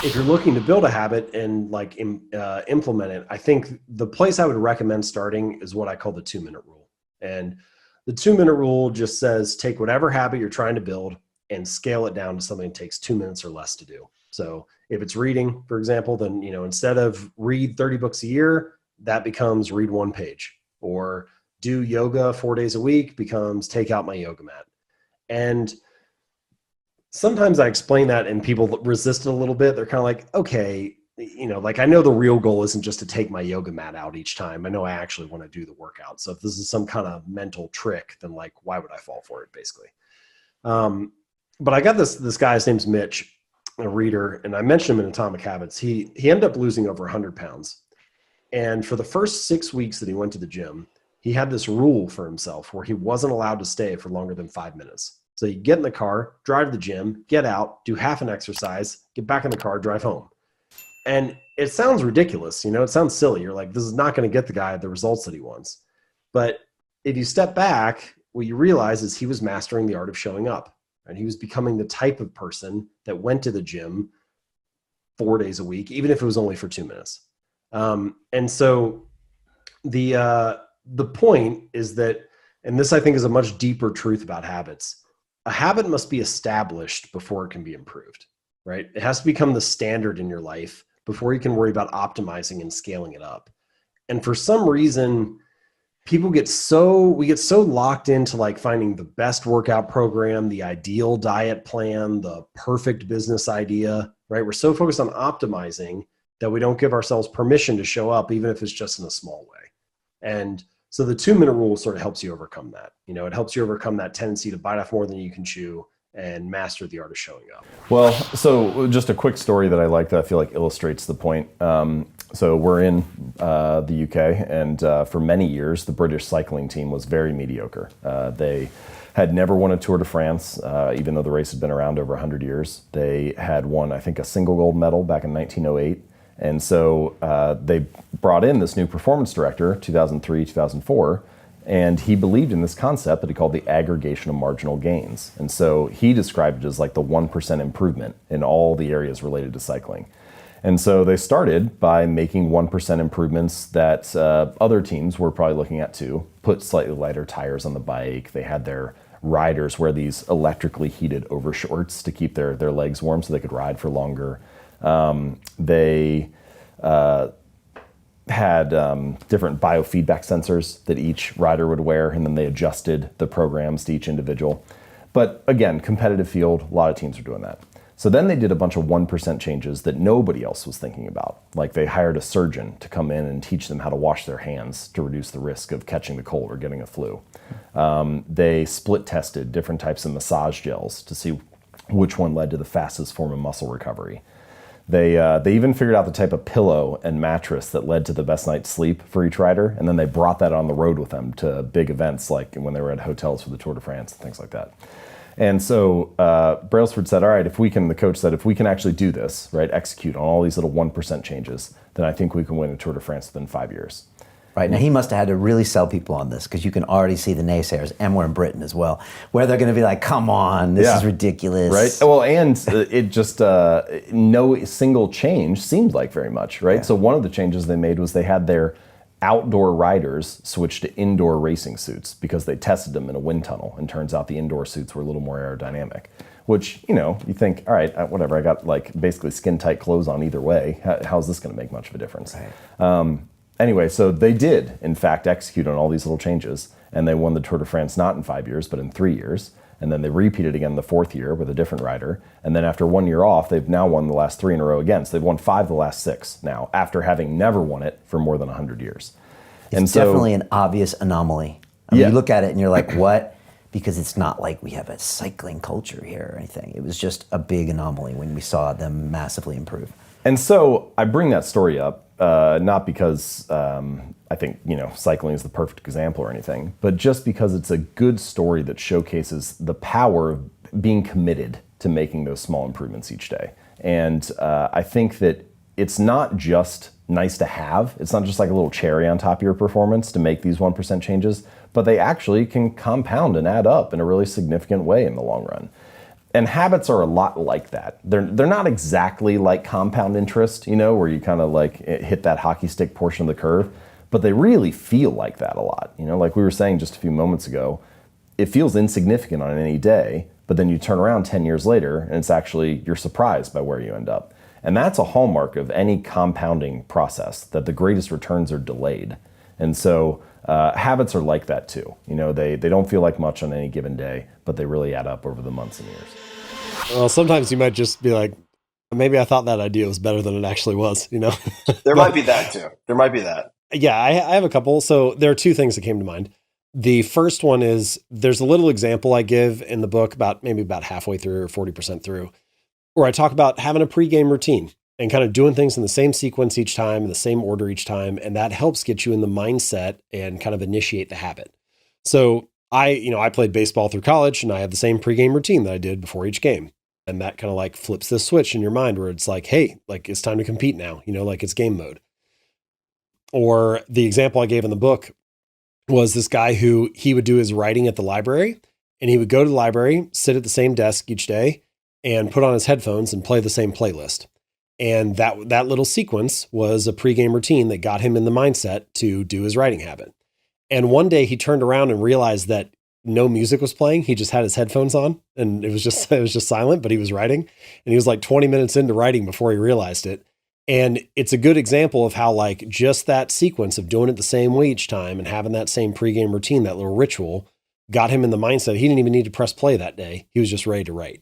if you're looking to build a habit and like implement it, I think the place I would recommend starting is what I call the 2-minute rule. And the 2-minute rule just says take whatever habit you're trying to build and scale it down to something that takes 2 minutes or less to do. So if it's reading, for example, then, you know, instead of read 30 books a year, that becomes read 1 page. Or do yoga 4 days a week becomes take out my yoga mat. And sometimes I explain that and people resist it a little bit. They're kind of like, okay, you know, like I know the real goal isn't just to take my yoga mat out each time. I know I actually want to do the workout. So if this is some kind of mental trick, then like, why would I fall for it, basically? But I got this guy, his name's Mitch, a reader, and I mentioned him in Atomic Habits. He ended up losing over 100 pounds. And for the first 6 weeks that he went to the gym, he had this rule for himself where he wasn't allowed to stay for longer than 5 minutes. So you get in the car, drive to the gym, get out, do half an exercise, get back in the car, drive home. And it sounds ridiculous. You know, it sounds silly. You're like, this is not going to get the guy the results that he wants. But if you step back, what you realize is he was mastering the art of showing up. And he was becoming the type of person that went to the gym 4 days a week, even if it was only for 2 minutes. And so the point is that, and this I think is a much deeper truth about habits, a habit must be established before it can be improved, right? It has to become the standard in your life before you can worry about optimizing and scaling it up. And for some reason, we get so locked into like finding the best workout program, the ideal diet plan, the perfect business idea, right? We're so focused on optimizing that we don't give ourselves permission to show up, even if it's just in a small way. And so the 2-minute rule sort of helps you overcome that. You know, it helps you overcome that tendency to bite off more than you can chew and master the art of showing up. Well, so just a quick story that I like that I feel like illustrates the point. So we're in the UK, and for many years, the British cycling team was very mediocre. They had never won a Tour de France, even though the race had been around over 100 years. They had won, I think, a single gold medal back in 1908. And so they brought in this new performance director, 2003, 2004, and he believed in this concept that he called the aggregation of marginal gains. And so he described it as like the 1% improvement in all the areas related to cycling. And so they started by making 1% improvements that other teams were probably looking at too. Put slightly lighter tires on the bike. They had their riders wear these electrically heated overshorts to keep their legs warm so they could ride for longer. They had different biofeedback sensors that each rider would wear, and then they adjusted the programs to each individual. But again, competitive field, a lot of teams are doing that. So then they did a bunch of 1% changes that nobody else was thinking about. Like they hired a surgeon to come in and teach them how to wash their hands to reduce the risk of catching the cold or getting a flu. They split tested different types of massage gels to see which one led to the fastest form of muscle recovery. They even figured out the type of pillow and mattress that led to the best night's sleep for each rider, and then they brought that on the road with them to big events like when they were at hotels for the Tour de France and things like that. And so Brailsford said, all right, the coach said, if we can actually do this, right, execute on all these little 1% changes, then I think we can win a Tour de France within 5 years. Right, now he must have had to really sell people on this because you can already see the naysayers, and we're in Britain as well, where they're going to be like, come on, this is ridiculous. Right, well, and it just, no single change seemed like very much, right? Yeah. So one of the changes they made was they had their outdoor riders switch to indoor racing suits because they tested them in a wind tunnel, and turns out the indoor suits were a little more aerodynamic. Which, you know, you think, all right, whatever, I got like basically skin-tight clothes on either way. How's this going to make much of a difference? Right. Anyway, so they did, in fact, execute on all these little changes, and they won the Tour de France not in 5 years, but in 3 years. And then they repeated again the 4th year with a different rider. And then after 1 year off, they've now won the last 3 in a row again. So they've won 5 of the last 6 now, after having never won it for more than 100 years. It's definitely an obvious anomaly. I mean, you look at it and you're like, what? Because it's not like we have a cycling culture here or anything. It was just a big anomaly when we saw them massively improve. And so I bring that story up, not because I think, you know, cycling is the perfect example or anything, but just because it's a good story that showcases the power of being committed to making those small improvements each day. And I think that it's not just nice to have. It's not just like a little cherry on top of your performance to make these 1% changes, but they actually can compound and add up in a really significant way in the long run. And habits are a lot like that. They're not exactly like compound interest, where you kind of like hit that hockey stick portion of the curve, but they really feel like that a lot. Like we were saying just a few moments ago, it feels insignificant on any day, but then you turn around 10 years later and it's actually, you're surprised by where you end up. And that's a hallmark of any compounding process, that the greatest returns are delayed. And so habits are like that too. They don't feel like much on any given day, but they really add up over the months and years. Well, sometimes you might just be like, maybe I thought that idea was better than it actually was, There might be that too. There might be that. Yeah, I have a couple. So there are two things that came to mind. The first one is there's a little example I give in the book maybe about halfway through or 40% through, where I talk about having a pregame routine and kind of doing things in the same sequence each time, in the same order each time. And that helps get you in the mindset and kind of initiate the habit. So I played baseball through college and I have the same pregame routine that I did before each game. And that kind of like flips this switch in your mind where it's like, hey, like it's time to compete now, like it's game mode. Or the example I gave in the book was this guy who he would do his writing at the library and he would go to the library, sit at the same desk each day and put on his headphones and play the same playlist. And that little sequence was a pregame routine that got him in the mindset to do his writing habit. And one day he turned around and realized that no music was playing. He just had his headphones on and it was just silent, but he was writing. And he was like 20 minutes into writing before he realized it. And it's a good example of how like just that sequence of doing it the same way each time and having that same pregame routine, that little ritual, got him in the mindset. He didn't even need to press play that day. He was just ready to write.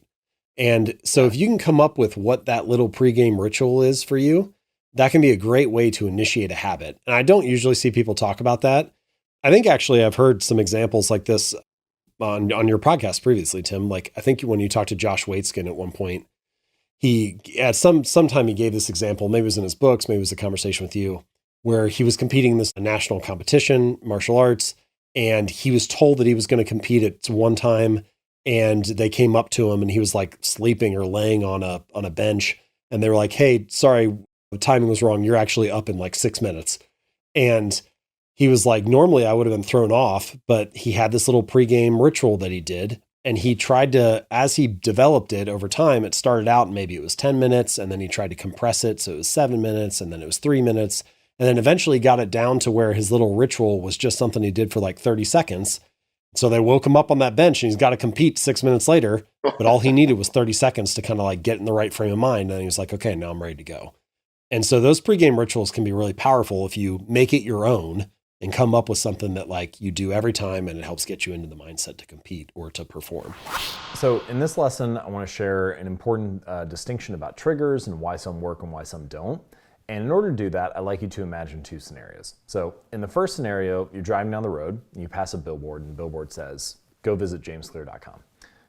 And so if you can come up with what that little pregame ritual is for you, that can be a great way to initiate a habit. And I don't usually see people talk about that. I think actually I've heard some examples like this on your podcast previously, Tim. Like I think when you talked to Josh Waitzkin at one point, he at sometime he gave this example, maybe it was in his books, maybe it was a conversation with you, where he was competing in this national competition, martial arts, and he was told that he was going to compete at one time, and they came up to him and he was like sleeping or laying on a bench, and they were like, "Hey, sorry, the timing was wrong. You're actually up in like 6 minutes." And he was like, normally I would have been thrown off, but he had this little pregame ritual that he did. And he tried to, as he developed it over time, it started out, maybe it was 10 minutes, and then he tried to compress it. So it was 7 minutes, and then it was 3 minutes. And then eventually got it down to where his little ritual was just something he did for like 30 seconds. So they woke him up on that bench and he's got to compete 6 minutes later, but all he needed was 30 seconds to kind of like get in the right frame of mind. And he was like, okay, now I'm ready to go. And so those pregame rituals can be really powerful if you make it your own and come up with something that like you do every time and it helps get you into the mindset to compete or to perform. So in this lesson, I want to share an important distinction about triggers and why some work and why some don't. And in order to do that, I'd like you to imagine two scenarios. So in the first scenario, you're driving down the road and you pass a billboard and the billboard says, go visit jamesclear.com.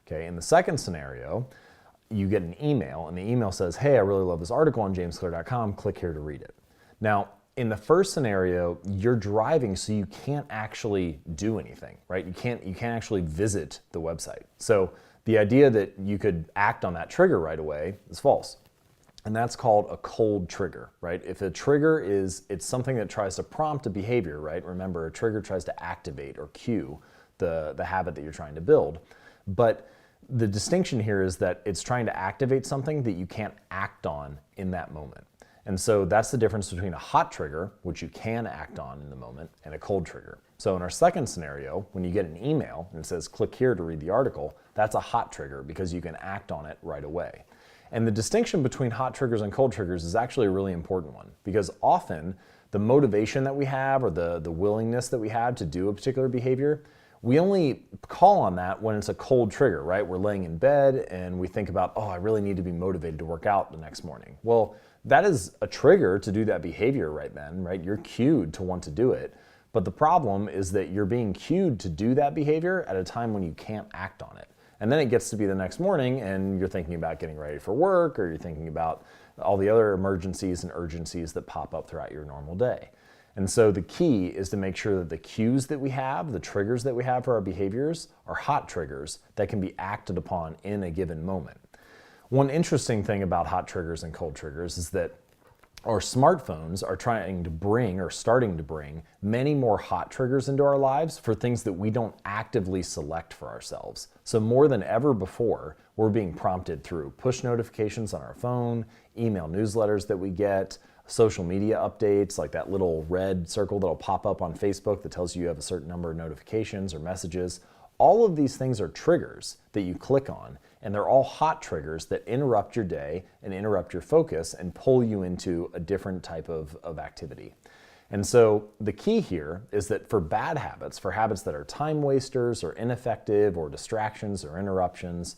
Okay. In the second scenario, you get an email and the email says, hey, I really love this article on jamesclear.com. Click here to read it. Now, in the first scenario, you're driving, so you can't actually do anything, right? You can't actually visit the website. So the idea that you could act on that trigger right away is false. And that's called a cold trigger, right? If a trigger it's something that tries to prompt a behavior, right? Remember, a trigger tries to activate or cue the habit that you're trying to build. But the distinction here is that it's trying to activate something that you can't act on in that moment. And so that's the difference between a hot trigger, which you can act on in the moment, and a cold trigger. So in our second scenario, when you get an email and it says, click here to read the article, that's a hot trigger because you can act on it right away. And the distinction between hot triggers and cold triggers is actually a really important one, because often the motivation that we have or the willingness that we have to do a particular behavior, we only call on that when it's a cold trigger, right? We're laying in bed and we think about, oh, I really need to be motivated to work out the next morning. Well, that is a trigger to do that behavior right then, right? You're cued to want to do it. But the problem is that you're being cued to do that behavior at a time when you can't act on it. And then it gets to be the next morning and you're thinking about getting ready for work, or you're thinking about all the other emergencies and urgencies that pop up throughout your normal day. And so the key is to make sure that the cues that we have, the triggers that we have for our behaviors, are hot triggers that can be acted upon in a given moment. One interesting thing about hot triggers and cold triggers is that our smartphones are trying to bring, or starting to bring, many more hot triggers into our lives for things that we don't actively select for ourselves. So more than ever before, we're being prompted through push notifications on our phone, email newsletters that we get, social media updates, like that little red circle that'll pop up on Facebook that tells you have a certain number of notifications or messages. All of these things are triggers that you click on, and they're all hot triggers that interrupt your day and interrupt your focus and pull you into a different type of activity. And so the key here is that for bad habits, for habits that are time wasters or ineffective or distractions or interruptions,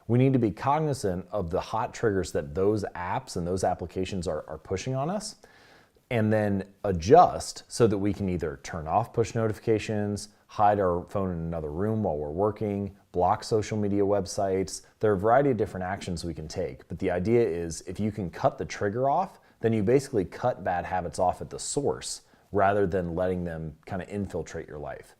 we need to be cognizant of the hot triggers that those apps and those applications are pushing on us, and then adjust so that we can either turn off push notifications, hide our phone in another room while we're working, block social media websites. There are a variety of different actions we can take, but the idea is if you can cut the trigger off, then you basically cut bad habits off at the source rather than letting them kind of infiltrate your life.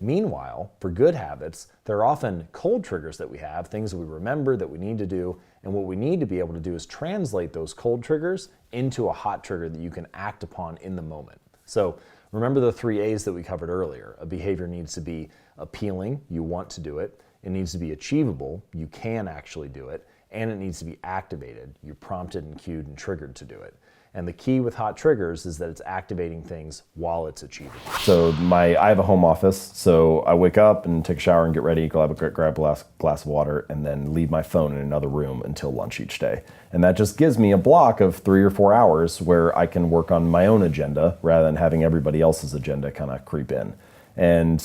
Meanwhile, for good habits, there are often cold triggers that we have, things we remember that we need to do, and what we need to be able to do is translate those cold triggers into a hot trigger that you can act upon in the moment. So remember the 3 A's that we covered earlier. A behavior needs to be appealing, you want to do it. It needs to be achievable, you can actually do it. And it needs to be activated, you're prompted and cued and triggered to do it. And the key with hot triggers is that it's activating things while it's achievable. So I have a home office, so I wake up and take a shower and get ready, grab a glass of water, and then leave my phone in another room until lunch each day. And that just gives me a block of 3 or 4 hours where I can work on my own agenda rather than having everybody else's agenda kind of creep in. And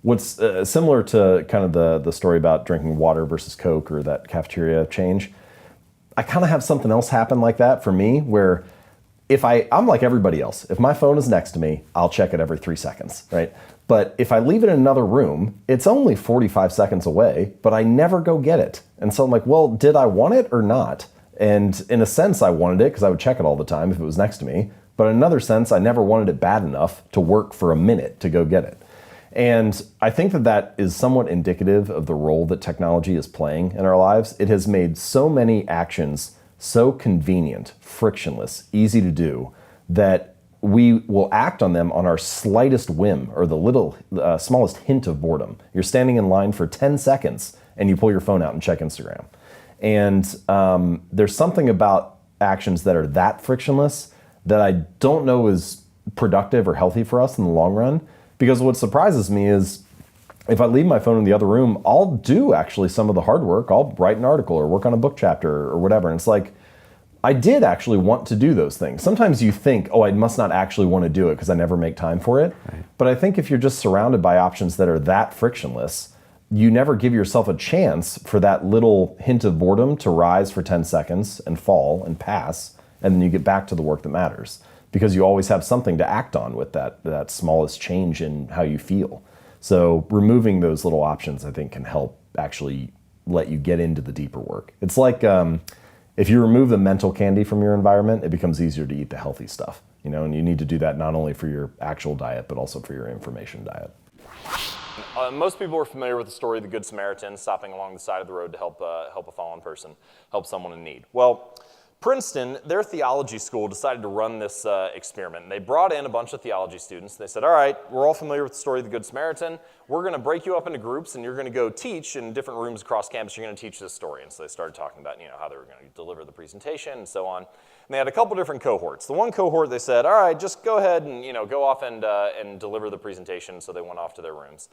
what's similar to kind of the story about drinking water versus Coke or that cafeteria change, I kind of have something else happen like that for me where if I'm like everybody else. If my phone is next to me, I'll check it every 3 seconds, right? But if I leave it in another room, it's only 45 seconds away, but I never go get it. And so I'm like, well, did I want it or not? And in a sense, I wanted it because I would check it all the time if it was next to me. But in another sense, I never wanted it bad enough to work for a minute to go get it. And I think that is somewhat indicative of the role that technology is playing in our lives. It has made so many actions so convenient, frictionless, easy to do, that we will act on them on our slightest whim or the smallest hint of boredom. You're standing in line for 10 seconds and you pull your phone out and check Instagram. And there's something about actions that are that frictionless that I don't know is productive or healthy for us in the long run. Because what surprises me is if I leave my phone in the other room, I'll do actually some of the hard work. I'll write an article or work on a book chapter or whatever. And it's like, I did actually want to do those things. Sometimes you think, oh, I must not actually want to do it because I never make time for it. Right. But I think if you're just surrounded by options that are that frictionless, you never give yourself a chance for that little hint of boredom to rise for 10 seconds and fall and pass, and then you get back to the work that matters. Because you always have something to act on with that smallest change in how you feel. So removing those little options, I think, can help actually let you get into the deeper work. It's like if you remove the mental candy from your environment, it becomes easier to eat the healthy stuff. And you need to do that not only for your actual diet, but also for your information diet. Most people are familiar with the story of the Good Samaritan stopping along the side of the road to help a fallen person, help someone in need. Well, Princeton, their theology school, decided to run this experiment. They brought in a bunch of theology students. They said, all right, we're all familiar with the story of the Good Samaritan. We're going to break you up into groups, and you're going to go teach in different rooms across campus. You're going to teach this story. And so they started talking about how they were going to deliver the presentation and so on. And they had a couple different cohorts. The one cohort, they said, all right, just go ahead and go off and deliver the presentation. So they went off to their rooms.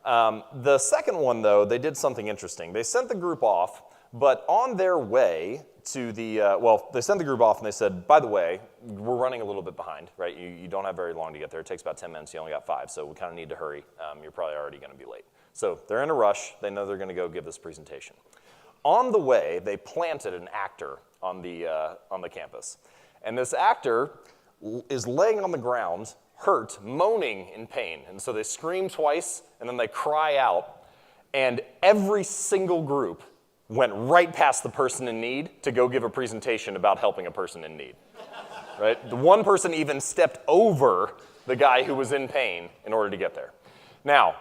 The second one, though, they did something interesting. They sent the group off, but on their way to they sent the group off and they said, by the way, we're running a little bit behind, right? You don't have very long to get there. It takes about 10 minutes. You only got 5, so we kind of need to hurry. You're probably already going to be late. So they're in a rush. They know they're going to go give this presentation. On the way, they planted an actor on the campus. And this actor is laying on the ground, hurt, moaning in pain. And so they scream twice, and then they cry out. And every single group went right past the person in need to go give a presentation about helping a person in need, right? The one person even stepped over the guy who was in pain in order to get there. Now,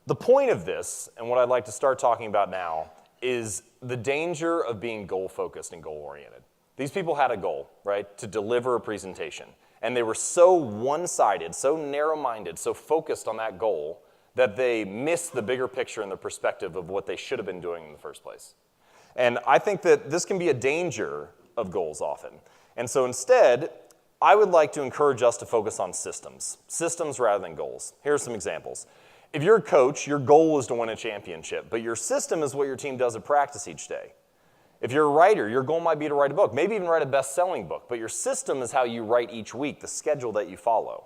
the point of this, and what I'd like to start talking about now, is the danger of being goal-focused and goal-oriented. These people had a goal, right, to deliver a presentation. And they were so one-sided, so narrow-minded, so focused on that goal that they missed the bigger picture and the perspective of what they should have been doing in the first place. And I think that this can be a danger of goals often. And so instead, I would like to encourage us to focus on systems rather than goals. Here are some examples. If you're a coach, your goal is to win a championship, but your system is what your team does at practice each day. If you're a writer, your goal might be to write a book, maybe even write a best-selling book, but your system is how you write each week, the schedule that you follow.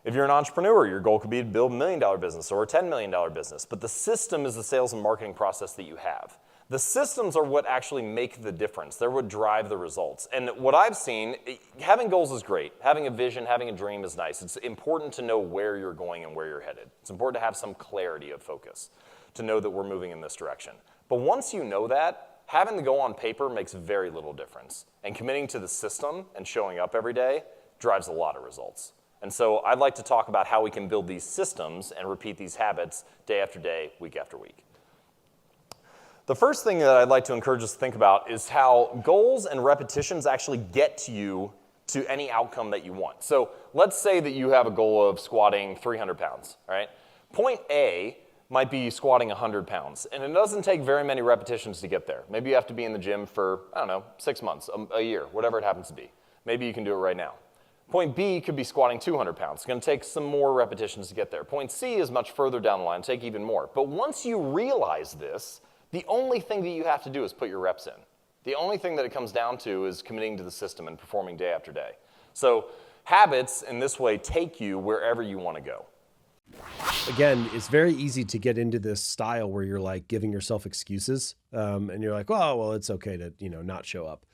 If you're an entrepreneur, your goal could be to build $1 million business or a $10 million business, but the system is the sales and marketing process that you have. The systems are what actually make the difference. They're what drive the results. And what I've seen, having goals is great. Having a vision, having a dream is nice. It's important to know where you're going and where you're headed. It's important to have some clarity of focus, to know that we're moving in this direction. But once you know that, having the goal on paper makes very little difference. And committing to the system and showing up every day drives a lot of results. And so I'd like to talk about how we can build these systems and repeat these habits day after day, week after week. The first thing that I'd like to encourage us to think about is how goals and repetitions actually get you to any outcome that you want. So let's say that you have a goal of squatting 300 pounds, right? Point A might be squatting 100 pounds, and it doesn't take very many repetitions to get there. Maybe you have to be in the gym for, 6 months, a year, whatever it happens to be. Maybe you can do it right now. Point B could be squatting 200 pounds. It's going to take some more repetitions to get there. Point C is much further down the line, take even more. But once you realize this, the only thing that you have to do is put your reps in. The only thing that it comes down to is committing to the system and performing day after day. So habits in this way take you wherever you want to go. Again, it's very easy to get into this style where you're like giving yourself excuses, and you're like, oh, well, it's okay to, not show up.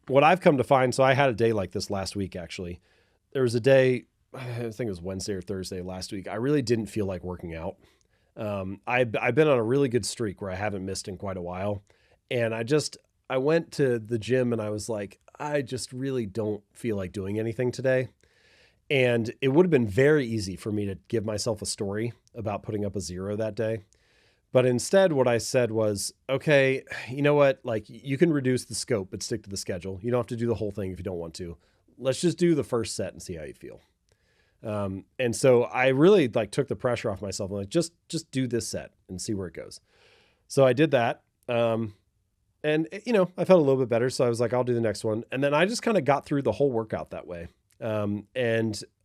What I've come to find, so I had a day like this last week, actually. There was a day, I think it was Wednesday or Thursday last week. I really didn't feel like working out. I've been on a really good streak where I haven't missed in quite a while. And I went to the gym and I was like, I just really don't feel like doing anything today. And it would have been very easy for me to give myself a story about putting up a 0 that day. But instead, what I said was, okay, you know what? Like, you can reduce the scope, but stick to the schedule. You don't have to do the whole thing if you don't want to. Let's just do the first set and see how you feel. And so I really took the pressure off myself. I'm like, just do this set and see where it goes. So I did that. And I felt a little bit better. So I was like, I'll do the next one. And then I just kind of got through the whole workout that way.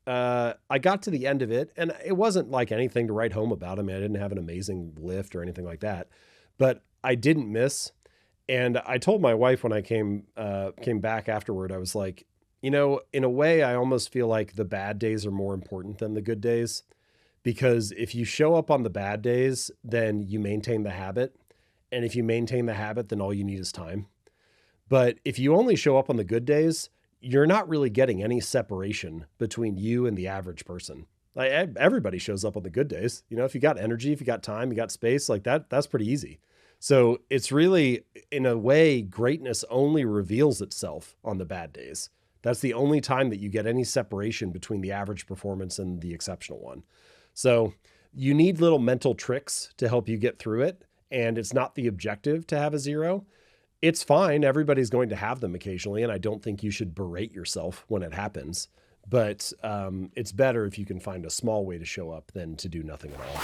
I got to the end of it, and it wasn't like anything to write home about. I mean, I didn't have an amazing lift or anything like that, but I didn't miss. And I told my wife when I came back afterward, I was like, in a way, I almost feel like the bad days are more important than the good days, because if you show up on the bad days, then you maintain the habit. And if you maintain the habit, then all you need is time. But if you only show up on the good days, you're not really getting any separation between you and the average person. Like, everybody shows up on the good days. If you got energy, if you got time, you got space, like that's pretty easy. So it's really, in a way, greatness only reveals itself on the bad days. That's the only time that you get any separation between the average performance and the exceptional one. So you need little mental tricks to help you get through it. And it's not the objective to have a 0. It's fine. Everybody's going to have them occasionally. And I don't think you should berate yourself when it happens. But it's better if you can find a small way to show up than to do nothing at all.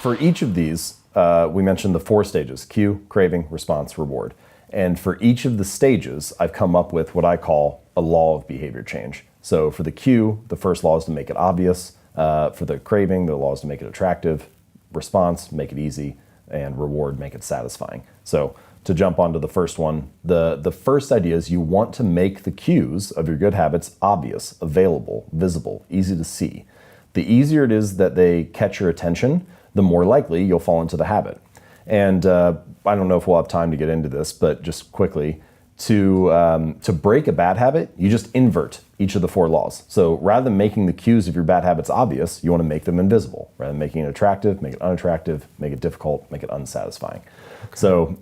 For each of these, we mentioned the 4 stages: cue, craving, response, reward. And for each of the stages, I've come up with what I call a law of behavior change. So for the cue, the first law is to make it obvious. For the craving, the law is to make it attractive. Response, make it easy. And reward, make it satisfying. So to jump onto the first one, the first idea is you want to make the cues of your good habits obvious, available, visible, easy to see. The easier it is that they catch your attention, the more likely you'll fall into the habit. And I don't know if we'll have time to get into this, but just quickly, to break a bad habit, you just invert each of the 4 laws. So rather than making the cues of your bad habits obvious, you want to make them invisible. Rather than making it attractive, make it unattractive, make it difficult, make it unsatisfying. Okay. So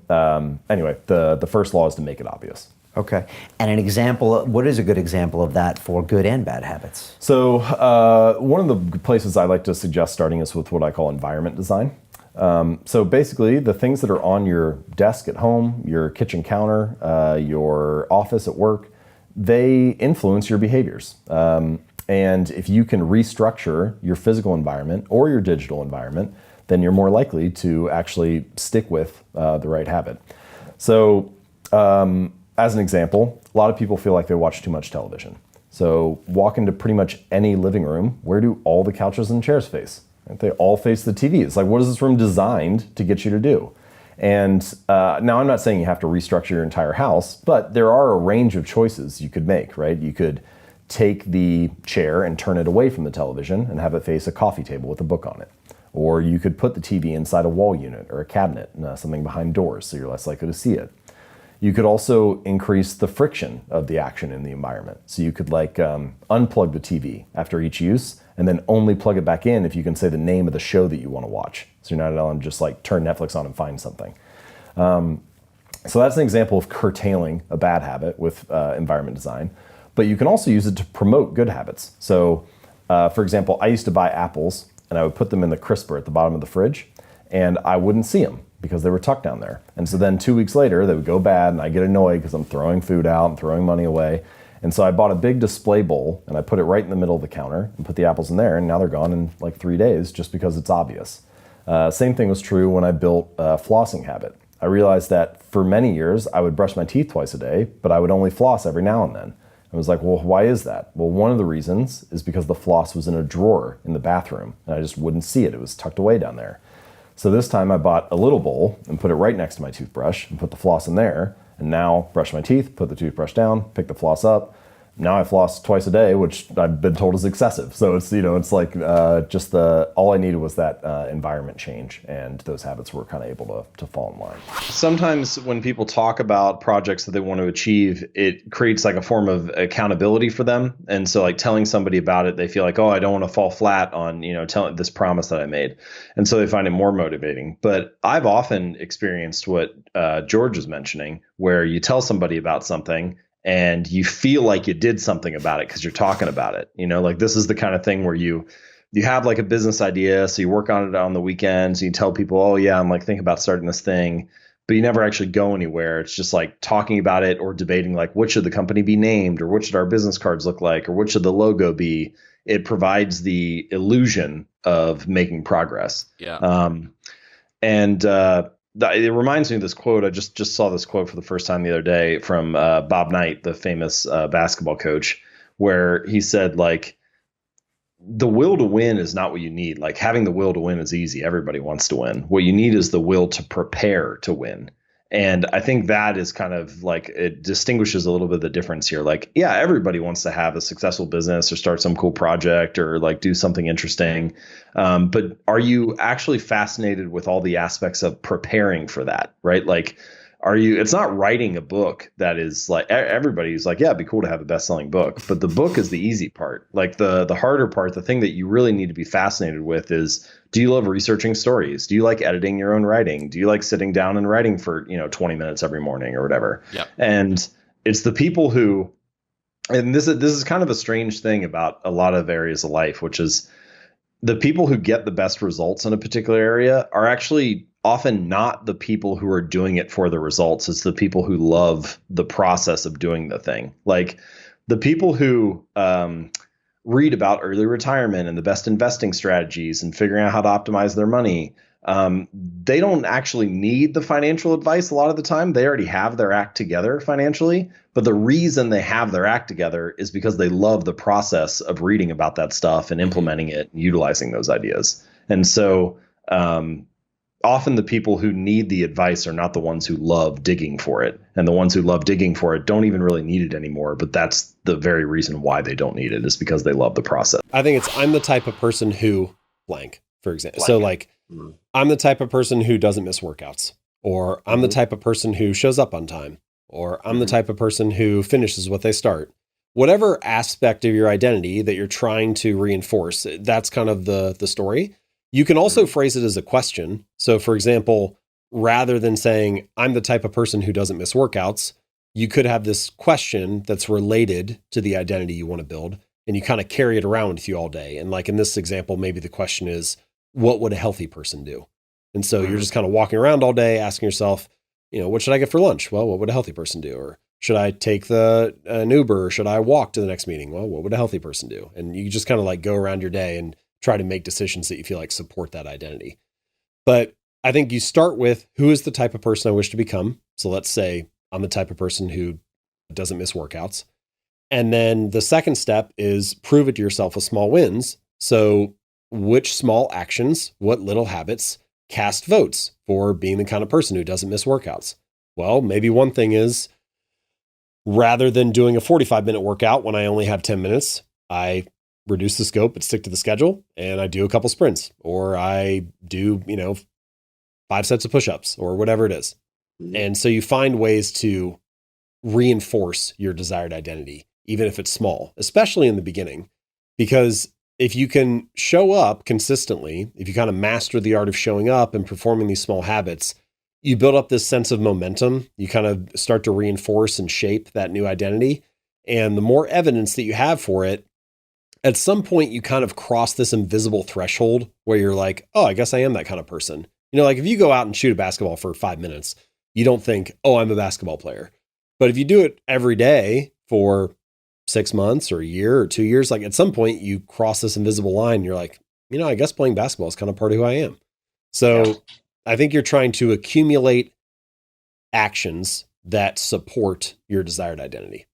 anyway, the first law is to make it obvious. Okay. And an example, what is a good example of that for good and bad habits? So one of the places I like to suggest starting is with what I call environment design. So basically, the things that are on your desk at home, your kitchen counter, your office at work, they influence your behaviors. And if you can restructure your physical environment or your digital environment, then you're more likely to actually stick with the right habit. So as an example, a lot of people feel like they watch too much television. So walk into pretty much any living room. Where do all the couches and chairs face? They all face the TV. It's like, what is this room designed to get you to do? And now I'm not saying you have to restructure your entire house, but there are a range of choices you could make, right? You could take the chair and turn it away from the television and have it face a coffee table with a book on it. Or you could put the TV inside a wall unit or a cabinet, something behind doors, so you're less likely to see it. You could also increase the friction of the action in the environment. So you could unplug the TV after each use and then only plug it back in if you can say the name of the show that you want to watch. So you're not allowed to just turn Netflix on and find something. So that's an example of curtailing a bad habit with environment design. But you can also use it to promote good habits. So for example, I used to buy apples and I would put them in the crisper at the bottom of the fridge and I wouldn't see them because they were tucked down there. And so then 2 weeks later, they would go bad and I get annoyed because I'm throwing food out and throwing money away. And so I bought a big display bowl and I put it right in the middle of the counter and put the apples in there, and now they're gone in 3 days just because it's obvious. Same thing was true when I built a flossing habit. I realized that for many years, I would brush my teeth twice a day, but I would only floss every now and then. I was like, well, why is that? Well, one of the reasons is because the floss was in a drawer in the bathroom and I just wouldn't see it. It was tucked away down there. So this time I bought a little bowl and put it right next to my toothbrush and put the floss in there. And now brush my teeth, put the toothbrush down, pick the floss up. Now I floss twice a day, which I've been told is excessive. So it's, all I needed was that environment change, and those habits were kind of able to fall in line. Sometimes when people talk about projects that they want to achieve, it creates a form of accountability for them. And so telling somebody about it, they feel like, oh, I don't want to fall flat on, telling this promise that I made. And so they find it more motivating. But I've often experienced what George is mentioning, where you tell somebody about something and you feel like you did something about it because you're talking about it. This is the kind of thing where you have a business idea, so you work on it on the weekends, and you tell people, oh yeah, I'm thinking about starting this thing, but you never actually go anywhere. It's just talking about it or debating what should the company be named, or what should our business cards look like, or what should the logo be. It provides the illusion of making progress. Yeah. It reminds me of this quote. I just saw this quote for the first time the other day from Bob Knight, the famous basketball coach, where he said, the will to win is not what you need. Having the will to win is easy. Everybody wants to win. What you need is the will to prepare to win. And I think that is kind of it distinguishes a little bit of the difference here. Yeah, everybody wants to have a successful business or start some cool project or do something interesting. But are you actually fascinated with all the aspects of preparing for that, right? It's not writing a book that is everybody's yeah, it'd be cool to have a best-selling book, but the book is the easy part. The harder part, the thing that you really need to be fascinated with is, do you love researching stories? Do you like editing your own writing? Do you like sitting down and writing for 20 minutes every morning or whatever? Yeah. And it's the people who, and this is kind of a strange thing about a lot of areas of life, which is the people who get the best results in a particular area are actually often not the people who are doing it for the results. It's the people who love the process of doing the thing. The people who read about early retirement and the best investing strategies and figuring out how to optimize their money, they don't actually need the financial advice a lot of the time. They already have their act together financially. But the reason they have their act together is because they love the process of reading about that stuff and implementing it and utilizing those ideas. And so often the people who need the advice are not the ones who love digging for it. And the ones who love digging for it don't even really need it anymore. But that's the very reason why they don't need it, is because they love the process. I think I'm the type of person who blank, for example. So I'm the type of person who doesn't miss workouts, or I'm the type of person who shows up on time, or I'm the type of person who finishes what they start. Whatever aspect of your identity that you're trying to reinforce, that's kind of the story. You can also phrase it as a question. So for example, rather than saying, I'm the type of person who doesn't miss workouts, you could have this question that's related to the identity you want to build, and you kind of carry it around with you all day. And in this example, maybe the question is, what would a healthy person do? And so you're just kind of walking around all day asking yourself, what should I get for lunch? Well, what would a healthy person do? Or should I take an Uber, or should I walk to the next meeting? Well, what would a healthy person do? And you just kind of like go around your day and try to make decisions that you feel like support that identity. But I think you start with, who is the type of person I wish to become? So let's say I'm the type of person who doesn't miss workouts. And then the second step is prove it to yourself with small wins. So which small actions, what little habits cast votes for being the kind of person who doesn't miss workouts? Well, maybe one thing is, rather than doing a 45-minute workout when I only have 10 minutes, I reduce the scope but stick to the schedule, and I do a couple sprints, or I do, 5 sets of push-ups, or whatever it is. And so you find ways to reinforce your desired identity, even if it's small, especially in the beginning, because if you can show up consistently, if you kind of master the art of showing up and performing these small habits, you build up this sense of momentum. You kind of start to reinforce and shape that new identity. And the more evidence that you have for it, at some point you kind of cross this invisible threshold where you're like, oh, I guess I am that kind of person. Like if you go out and shoot a basketball for 5 minutes, you don't think, oh, I'm a basketball player. But if you do it every day for 6 months or a year or 2 years, like at some point you cross this invisible line and you're like, I guess playing basketball is kind of part of who I am. So I think you're trying to accumulate actions that support your desired identity.